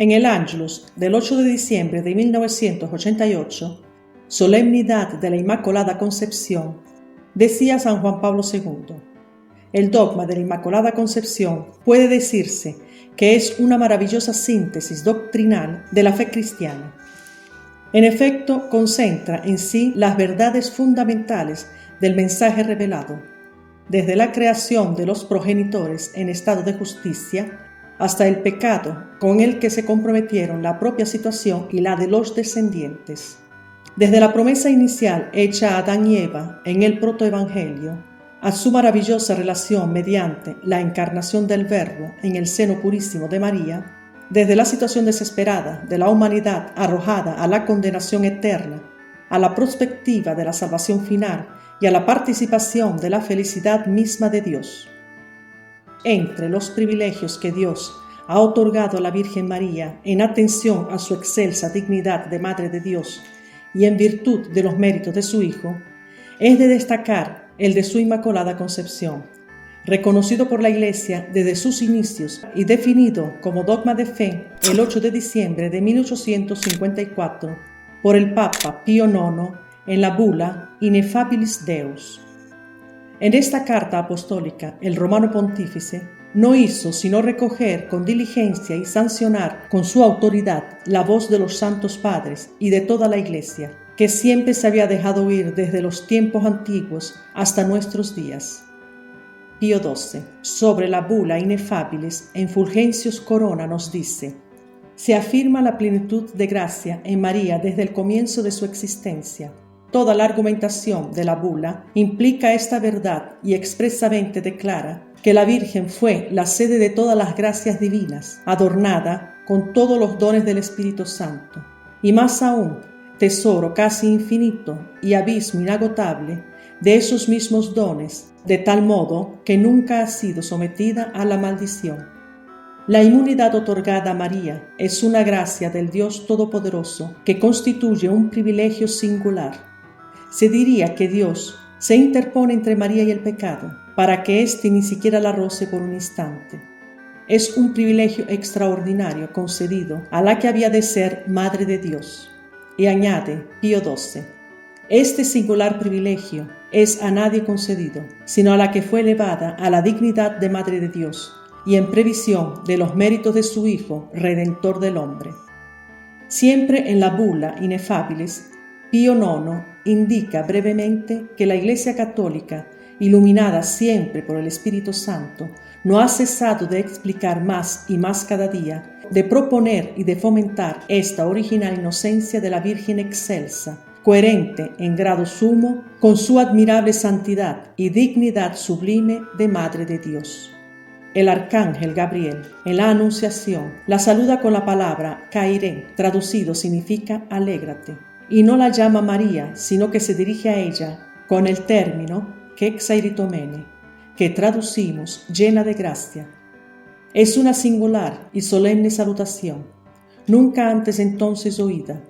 En el Ángelus del 8 de diciembre de 1988, Solemnidad de la Inmaculada Concepción, decía San Juan Pablo II: el dogma de la Inmaculada Concepción puede decirse que es una maravillosa síntesis doctrinal de la fe cristiana. En efecto, concentra en sí las verdades fundamentales del mensaje revelado, desde la creación de los progenitores en estado de justicia hasta el pecado con el que se comprometieron la propia situación y la de los descendientes. Desde la promesa inicial hecha a Adán y Eva en el protoevangelio, a su maravillosa relación mediante la encarnación del Verbo en el seno purísimo de María, desde la situación desesperada de la humanidad arrojada a la condenación eterna, a la perspectiva de la salvación final y a la participación de la felicidad misma de Dios. Entre los privilegios que Dios ha otorgado a la Virgen María en atención a su excelsa dignidad de Madre de Dios y en virtud de los méritos de su Hijo, es de destacar el de su Inmaculada Concepción, reconocido por la Iglesia desde sus inicios y definido como dogma de fe el 8 de diciembre de 1854 por el Papa Pío IX en la bula Ineffabilis Deus. En esta carta apostólica, el romano pontífice no hizo sino recoger con diligencia y sancionar con su autoridad la voz de los santos padres y de toda la Iglesia, que siempre se había dejado oír desde los tiempos antiguos hasta nuestros días. Pío XII, sobre la bula Ineffabilis en Fulgentius Corona, nos dice: se afirma la plenitud de gracia en María desde el comienzo de su existencia. Toda la argumentación de la bula implica esta verdad y expresamente declara que la Virgen fue la sede de todas las gracias divinas, adornada con todos los dones del Espíritu Santo, y más aún, tesoro casi infinito y abismo inagotable de esos mismos dones, de tal modo que nunca ha sido sometida a la maldición. La inmunidad otorgada a María es una gracia del Dios Todopoderoso que constituye un privilegio singular. Se diría que Dios se interpone entre María y el pecado para que éste ni siquiera la roce por un instante. Es un privilegio extraordinario concedido a la que había de ser Madre de Dios. Y añade Pío XII: este singular privilegio es a nadie concedido, sino a la que fue elevada a la dignidad de Madre de Dios y en previsión de los méritos de su Hijo, Redentor del hombre. Siempre en la bula Ineffabilis, Pío IX indica brevemente que la Iglesia Católica, iluminada siempre por el Espíritu Santo, no ha cesado de explicar más y más cada día, de proponer y de fomentar esta original inocencia de la Virgen excelsa, coherente en grado sumo con su admirable santidad y dignidad sublime de Madre de Dios. El arcángel Gabriel, en la Anunciación, la saluda con la palabra Kairé, traducido significa alégrate, y no la llama María, sino que se dirige a ella con el término Kexairitomene, que traducimos llena de gracia. Es una singular y solemne salutación, nunca antes entonces oída.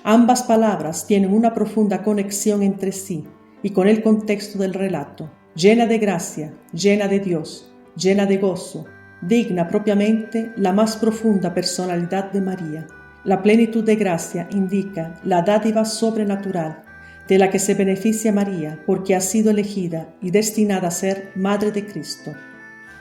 Ambas palabras tienen una profunda conexión entre sí y con el contexto del relato. Llena de gracia, llena de Dios, llena de gozo, digna propiamente la más profunda personalidad de María. La plenitud de gracia indica la dádiva sobrenatural de la que se beneficia María porque ha sido elegida y destinada a ser Madre de Cristo.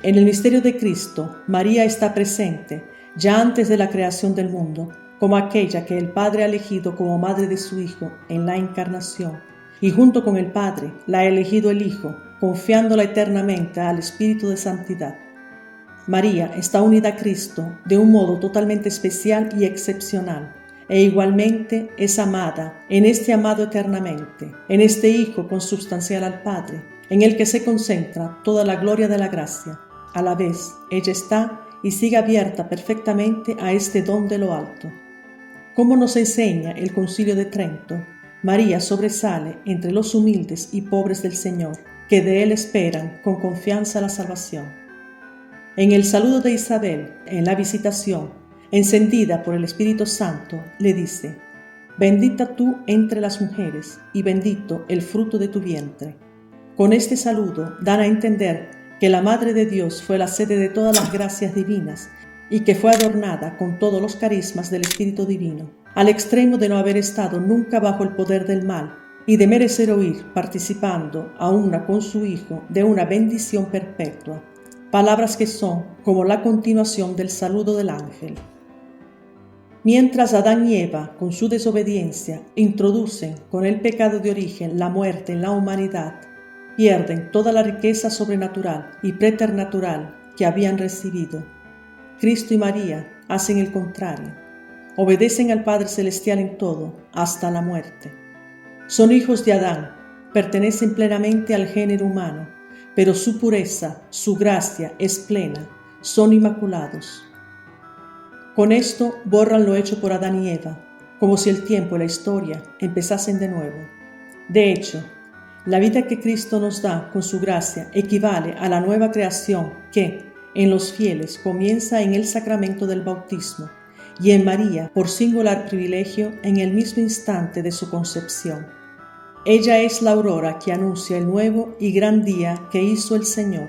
En el misterio de Cristo, María está presente ya antes de la creación del mundo, como aquella que el Padre ha elegido como Madre de su Hijo en la Encarnación, y junto con el Padre la ha elegido el Hijo, confiándola eternamente al Espíritu de Santidad. María está unida a Cristo de un modo totalmente especial y excepcional, e igualmente es amada en este amado eternamente, en este Hijo consubstancial al Padre, en el que se concentra toda la gloria de la gracia. A la vez, ella está y sigue abierta perfectamente a este don de lo alto. Como nos enseña el Concilio de Trento, María sobresale entre los humildes y pobres del Señor, que de Él esperan con confianza la salvación. En el saludo de Isabel, en la visitación, encendida por el Espíritu Santo, le dice: bendita tú entre las mujeres, y bendito el fruto de tu vientre. Con este saludo dan a entender que la Madre de Dios fue la sede de todas las gracias divinas y que fue adornada con todos los carismas del Espíritu Divino, al extremo de no haber estado nunca bajo el poder del mal y de merecer oír, participando a una con su Hijo de una bendición perpetua, palabras que son como la continuación del saludo del ángel. Mientras Adán y Eva, con su desobediencia, introducen con el pecado de origen la muerte en la humanidad, pierden toda la riqueza sobrenatural y preternatural que habían recibido. Cristo y María hacen el contrario. Obedecen al Padre Celestial en todo, hasta la muerte. Son hijos de Adán, pertenecen plenamente al género humano, pero su pureza, su gracia es plena, son inmaculados. Con esto borran lo hecho por Adán y Eva, como si el tiempo y la historia empezasen de nuevo. De hecho, la vida que Cristo nos da con su gracia equivale a la nueva creación que, en los fieles, comienza en el sacramento del bautismo y en María, por singular privilegio, en el mismo instante de su concepción. Ella es la aurora que anuncia el nuevo y gran día que hizo el Señor.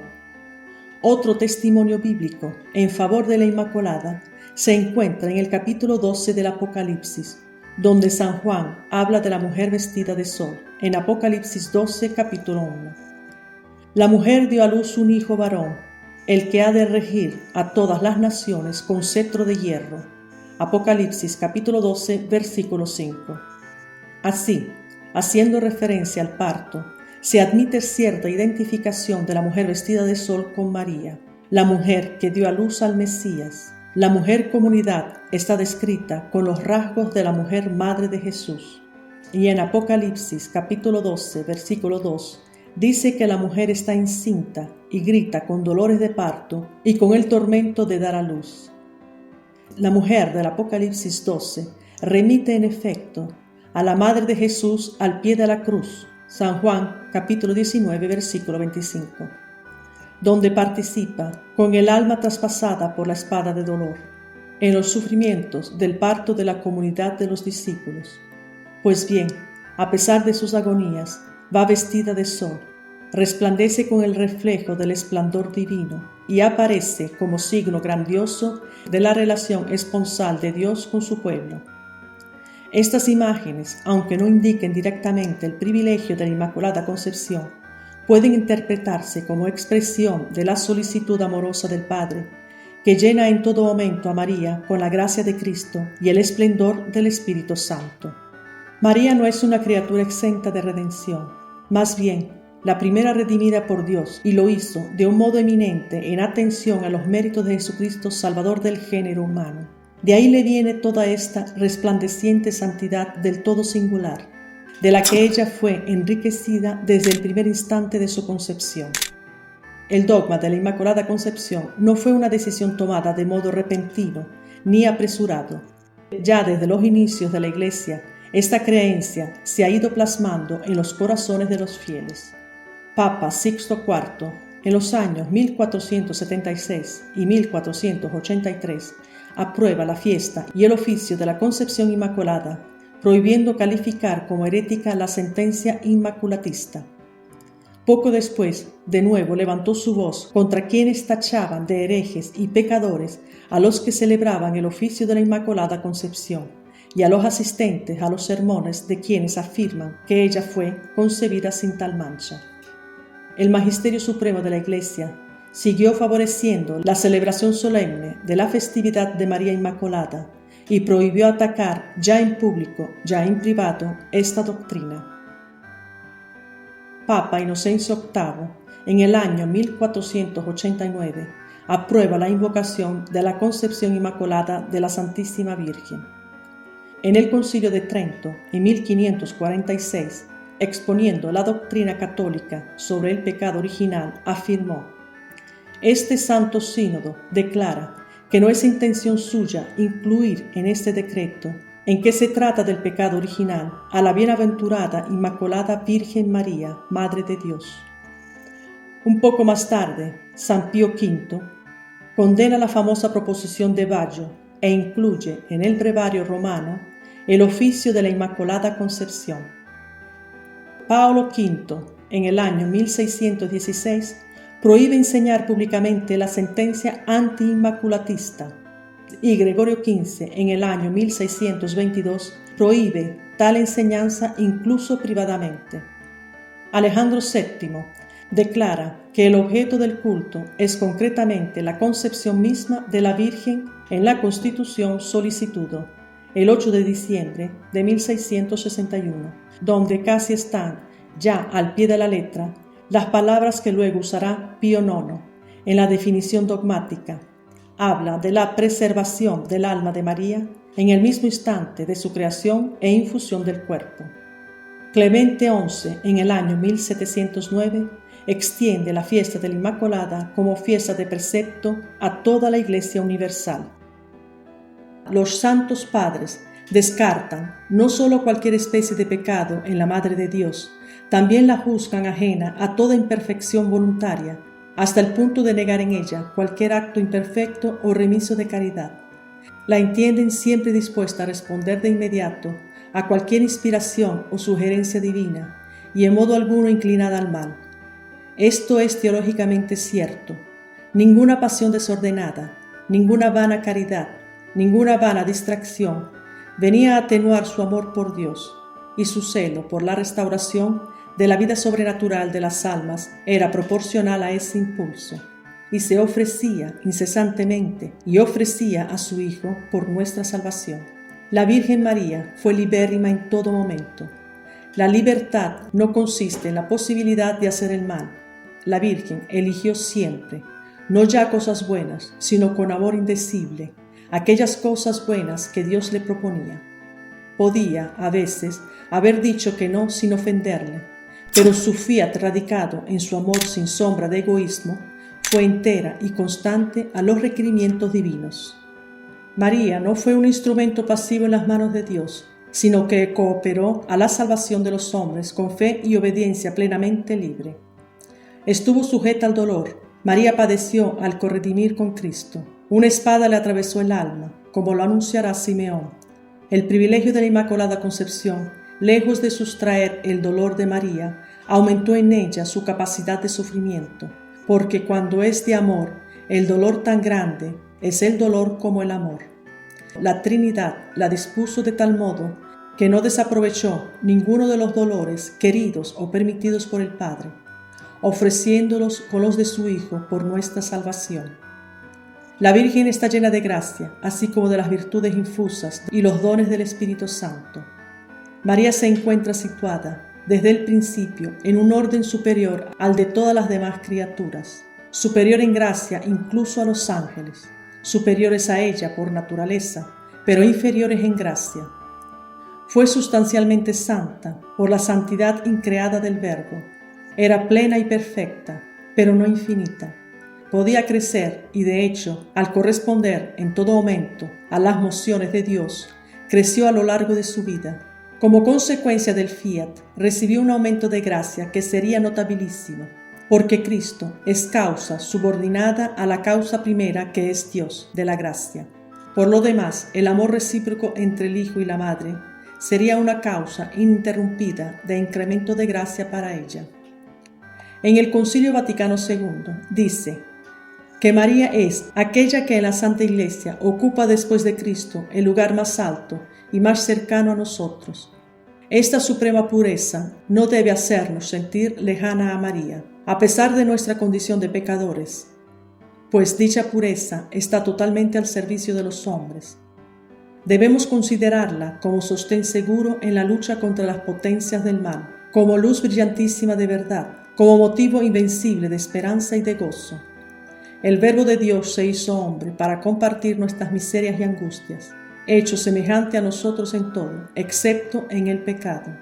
Otro testimonio bíblico en favor de la Inmaculada se encuentra en el capítulo 12 del Apocalipsis, donde San Juan habla de la mujer vestida de sol, en Apocalipsis 12, capítulo 1. La mujer dio a luz un hijo varón, el que ha de regir a todas las naciones con cetro de hierro. Apocalipsis capítulo 12, versículo 5. Así, haciendo referencia al parto, se admite cierta identificación de la mujer vestida de sol con María, la mujer que dio a luz al Mesías. La mujer comunidad está descrita con los rasgos de la mujer madre de Jesús. Y en Apocalipsis capítulo 12, versículo 2, dice que la mujer está encinta y grita con dolores de parto y con el tormento de dar a luz. La mujer del Apocalipsis 12 remite en efecto a la madre de Jesús al pie de la cruz, San Juan capítulo 19, versículo 25. Donde participa con el alma traspasada por la espada de dolor, en los sufrimientos del parto de la comunidad de los discípulos. Pues bien, a pesar de sus agonías, va vestida de sol, resplandece con el reflejo del esplendor divino y aparece como signo grandioso de la relación esponsal de Dios con su pueblo. Estas imágenes, aunque no indiquen directamente el privilegio de la Inmaculada Concepción, pueden interpretarse como expresión de la solicitud amorosa del Padre, que llena en todo momento a María con la gracia de Cristo y el esplendor del Espíritu Santo. María no es una criatura exenta de redención, más bien, la primera redimida por Dios, y lo hizo de un modo eminente en atención a los méritos de Jesucristo, Salvador del género humano. De ahí le viene toda esta resplandeciente santidad del todo singular, de la que ella fue enriquecida desde el primer instante de su concepción. El dogma de la Inmaculada Concepción no fue una decisión tomada de modo repentino ni apresurado. Ya desde los inicios de la Iglesia, esta creencia se ha ido plasmando en los corazones de los fieles. Papa Sixto IV, en los años 1476 y 1483, aprueba la fiesta y el oficio de la Concepción Inmaculada, prohibiendo calificar como herética la sentencia inmaculatista. Poco después, de nuevo levantó su voz contra quienes tachaban de herejes y pecadores a los que celebraban el oficio de la Inmaculada Concepción y a los asistentes a los sermones de quienes afirman que ella fue concebida sin tal mancha. El Magisterio Supremo de la Iglesia siguió favoreciendo la celebración solemne de la festividad de María Inmaculada y prohibió atacar ya en público, ya en privado, esta doctrina. Papa Inocencio VIII, en el año 1489, aprueba la invocación de la Concepción Inmaculada de la Santísima Virgen. En el Concilio de Trento, en 1546, exponiendo la doctrina católica sobre el pecado original, afirmó: «Este Santo Sínodo declara que no es intención suya incluir en este decreto, en que se trata del pecado original, a la bienaventurada Inmaculada Virgen María, Madre de Dios». Un poco más tarde, San Pío V condena la famosa proposición de Baggio e incluye en el brevario romano el oficio de la Inmaculada Concepción. Paolo V, en el año 1616, prohíbe enseñar públicamente la sentencia anti-inmaculatista, y Gregorio XV en el año 1622 prohíbe tal enseñanza incluso privadamente. Alejandro VII declara que el objeto del culto es concretamente la concepción misma de la Virgen en la Constitución Solicitudo, el 8 de diciembre de 1661, donde casi están ya al pie de la letra las palabras que luego usará Pío IX en la definición dogmática. Habla de la preservación del alma de María en el mismo instante de su creación e infusión del cuerpo. Clemente XI, en el año 1709, extiende la fiesta de la Inmaculada como fiesta de precepto a toda la Iglesia universal. Los santos padres descartan no solo cualquier especie de pecado en la Madre de Dios, también la juzgan ajena a toda imperfección voluntaria, hasta el punto de negar en ella cualquier acto imperfecto o remiso de caridad. La entienden siempre dispuesta a responder de inmediato a cualquier inspiración o sugerencia divina y en modo alguno inclinada al mal. Esto es teológicamente cierto. Ninguna pasión desordenada, ninguna vana caridad, ninguna vana distracción venía a atenuar su amor por Dios, y su celo por la restauración de la vida sobrenatural de las almas era proporcional a ese impulso, y se ofrecía incesantemente y ofrecía a su Hijo por nuestra salvación. La Virgen María fue libérrima en todo momento. La libertad no consiste en la posibilidad de hacer el mal. La Virgen eligió siempre, no ya cosas buenas, sino con amor indecible, aquellas cosas buenas que Dios le proponía. Podía, a veces, haber dicho que no sin ofenderle, pero su fiat radicado en su amor sin sombra de egoísmo fue entera y constante a los requerimientos divinos. María no fue un instrumento pasivo en las manos de Dios, sino que cooperó a la salvación de los hombres con fe y obediencia plenamente libre. Estuvo sujeta al dolor. María padeció al corredimir con Cristo. Una espada le atravesó el alma, como lo anunciará Simeón. El privilegio de la Inmaculada Concepción, lejos de sustraer el dolor de María, aumentó en ella su capacidad de sufrimiento, porque cuando es de amor, el dolor tan grande es el dolor como el amor. La Trinidad la dispuso de tal modo que no desaprovechó ninguno de los dolores queridos o permitidos por el Padre, ofreciéndolos con los de su Hijo por nuestra salvación. La Virgen está llena de gracia, así como de las virtudes infusas y los dones del Espíritu Santo. María se encuentra situada, desde el principio, en un orden superior al de todas las demás criaturas, superior en gracia incluso a los ángeles, superiores a ella por naturaleza, pero inferiores en gracia. Fue sustancialmente santa por la santidad increada del Verbo. Era plena y perfecta, pero no infinita. Podía crecer y, de hecho, al corresponder en todo momento a las mociones de Dios, creció a lo largo de su vida. Como consecuencia del fiat, recibió un aumento de gracia que sería notabilísimo, porque Cristo es causa subordinada a la causa primera que es Dios, de la gracia. Por lo demás, el amor recíproco entre el Hijo y la Madre sería una causa ininterrumpida de incremento de gracia para ella. En el Concilio Vaticano II dice que María es aquella que en la Santa Iglesia ocupa después de Cristo el lugar más alto y más cercano a nosotros. Esta suprema pureza no debe hacernos sentir lejana a María, a pesar de nuestra condición de pecadores, pues dicha pureza está totalmente al servicio de los hombres. Debemos considerarla como sostén seguro en la lucha contra las potencias del mal, como luz brillantísima de verdad, como motivo invencible de esperanza y de gozo. El Verbo de Dios se hizo hombre para compartir nuestras miserias y angustias, hecho semejante a nosotros en todo, excepto en el pecado.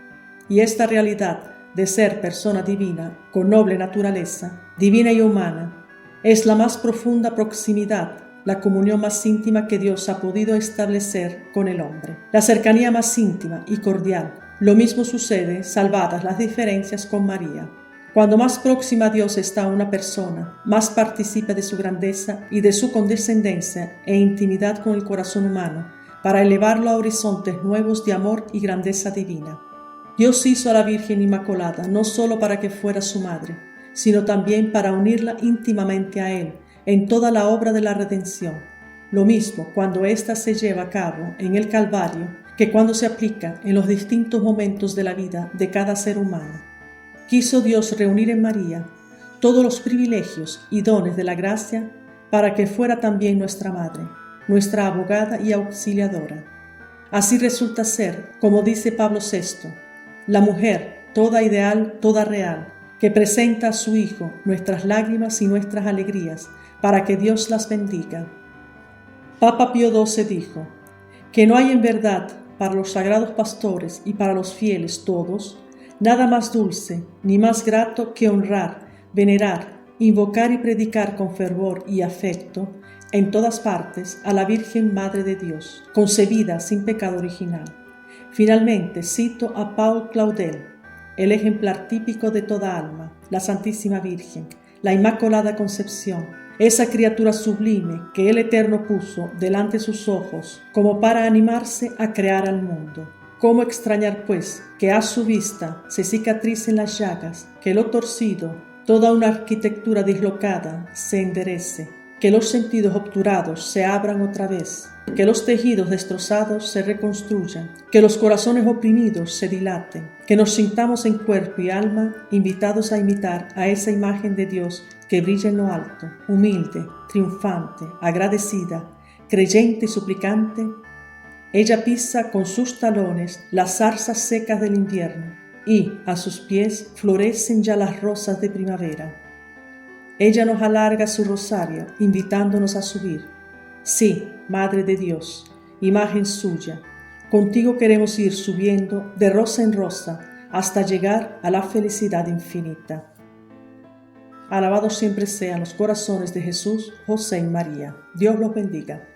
Y esta realidad de ser persona divina, con noble naturaleza, divina y humana, es la más profunda proximidad, la comunión más íntima que Dios ha podido establecer con el hombre, la cercanía más íntima y cordial. Lo mismo sucede, salvadas las diferencias, con María. Cuando más próxima a Dios está una persona, más participa de su grandeza y de su condescendencia e intimidad con el corazón humano, para elevarlo a horizontes nuevos de amor y grandeza divina. Dios hizo a la Virgen Inmaculada no solo para que fuera su madre, sino también para unirla íntimamente a Él en toda la obra de la redención. lo mismo cuando ésta se lleva a cabo en el Calvario que cuando se aplica en los distintos momentos de la vida de cada ser humano. Quiso Dios reunir en María todos los privilegios y dones de la gracia para que fuera también nuestra madre, nuestra abogada y auxiliadora. Así resulta ser, como dice Pablo VI, la mujer toda ideal, toda real, que presenta a su Hijo nuestras lágrimas y nuestras alegrías, para que Dios las bendiga. Papa Pío XII dijo, que no hay en verdad para los sagrados pastores y para los fieles todos, nada más dulce ni más grato que honrar, venerar, invocar y predicar con fervor y afecto en todas partes a la Virgen Madre de Dios, concebida sin pecado original. Finalmente cito a Paul Claudel, el ejemplar típico de toda alma, la Santísima Virgen, la Inmaculada Concepción, esa criatura sublime que el Eterno puso delante de sus ojos como para animarse a crear al mundo. ¿Cómo extrañar, pues, que a su vista se cicatricen las llagas, que lo torcido, toda una arquitectura dislocada, se enderece, que los sentidos obturados se abran otra vez, que los tejidos destrozados se reconstruyan, que los corazones oprimidos se dilaten, que nos sintamos en cuerpo y alma invitados a imitar a esa imagen de Dios que brilla en lo alto, humilde, triunfante, agradecida, creyente y suplicante? Ella pisa con sus talones las zarzas secas del invierno y a sus pies florecen ya las rosas de primavera. Ella nos alarga su rosario invitándonos a subir. Sí, Madre de Dios, imagen suya, contigo queremos ir subiendo de rosa en rosa hasta llegar a la felicidad infinita. Alabados siempre sean los corazones de Jesús, José y María. Dios los bendiga.